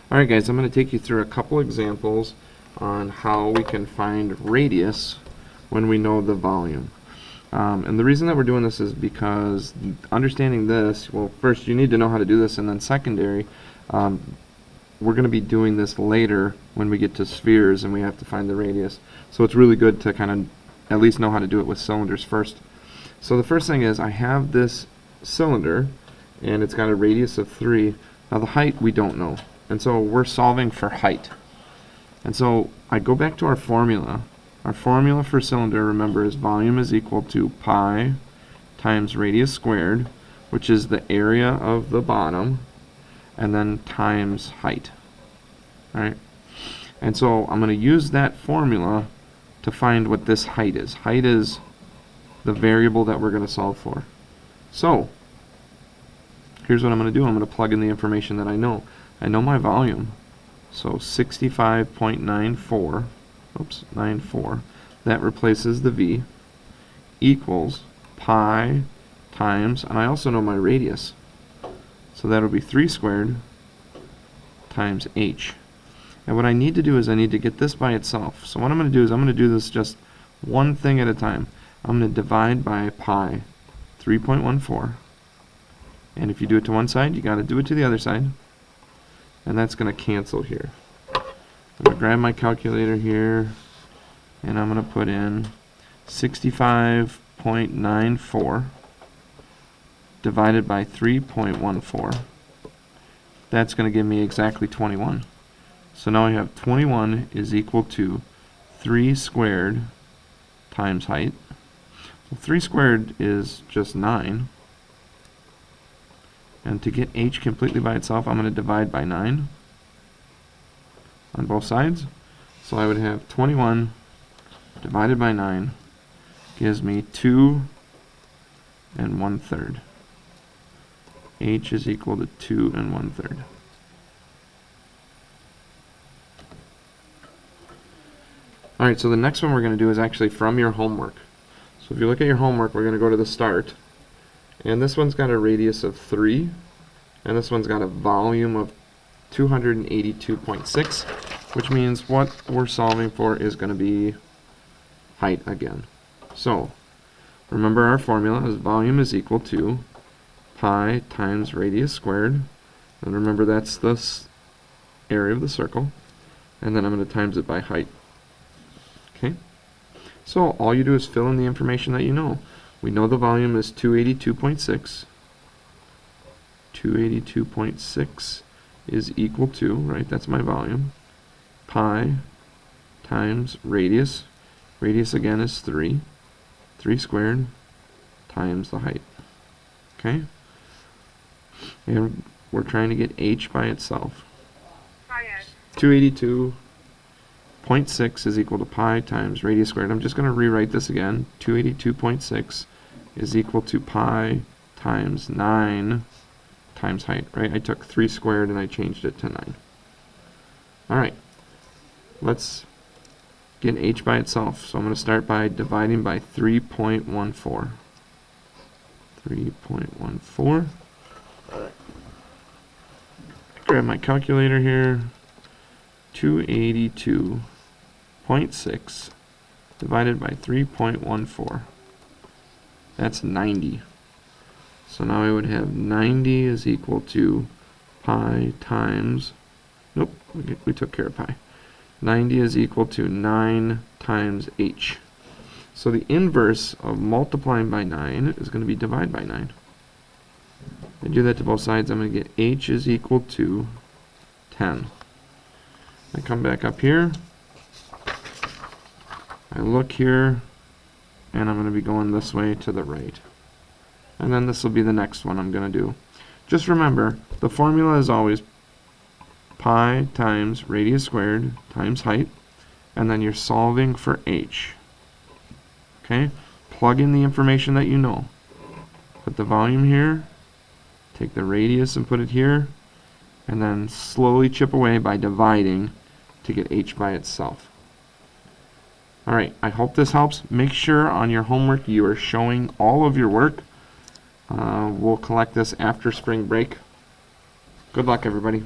Alright guys, I'm going to take you through a couple examples on how we can find radius when we know the volume. And the reason that we're doing this is because understanding this, well, first you need to know how to do this, and then secondary, we're going to be doing this later when we get to spheres and we have to find the radius. So it's really good to kind of at least know how to do it with cylinders first. So the first thing is I have this cylinder and it's got a radius of 3. Now the height we don't know. And so we're solving for height. And so I go back to our formula. Our formula for cylinder, remember, is volume is equal to pi times radius squared, which is the area of the bottom, and then times height. Alright? And so I'm going to use that formula to find what this height is. Height is the variable that we're going to solve for. So here's what I'm going to do. I'm going to plug in the information that I know. I know my volume, so 65.94, 94, that replaces the V, equals pi times, and I also know my radius, so that'll be 3 squared times h. And what I need to do is I need to get this by itself. So what I'm going to do is I'm going to do this just one thing at a time. I'm going to divide by pi, 3.14, and if you do it to one side, you got to do it to the other side. And that's going to cancel here. I'm going to grab my calculator here, and I'm going to put in 65.94 divided by 3.14. That's going to give me exactly 21. So now I have 21 is equal to 3 squared times height. Well, 3 squared is just 9. And to get h completely by itself, I'm going to divide by 9 on both sides. So I would have 21 divided by 9 gives me 2 1/3. H is equal to 2 1/3. Alright, so the next one we're going to do is actually from your homework. So if you look at your homework, we're going to go to the start. And this one's got a radius of 3, and this one's got a volume of 282.6, which means what we're solving for is going to be height again. So, remember our formula is volume is equal to pi times radius squared, and remember that's this area of the circle, and then I'm going to times it by height. Okay? So, all you do is fill in the information that you know. We know the volume is 282.6. 282.6 is equal to, right, that's my volume, pi times radius. Radius again is 3. 3 squared times the height. Okay? And we're trying to get h by itself. 282.6 is equal to pi times radius squared. I'm just going to rewrite this again. 282.6 is equal to pi times 9 times height, right? I took 3 squared and I changed it to 9. Alright, let's get h by itself. So I'm going to start by dividing by 3.14. 3.14. Grab my calculator here. 282.6 divided by 3.14. That's 90. So now I would have 90 is equal to pi times, nope, we took care of pi. 90 is equal to 9 times h. So the inverse of multiplying by 9 is going to be divide by 9. I do that to both sides, I'm going to get h is equal to 10. I come back up here, I look here, and I'm going to be going this way to the right. And then this will be the next one I'm going to do. Just remember, the formula is always pi times radius squared times height, and then you're solving for h. Okay? Plug in the information that you know. Put the volume here, take the radius and put it here, and then slowly chip away by dividing to get h by itself. Alright, I hope this helps. Make sure on your homework you are showing all of your work. We'll collect this after spring break. Good luck, everybody.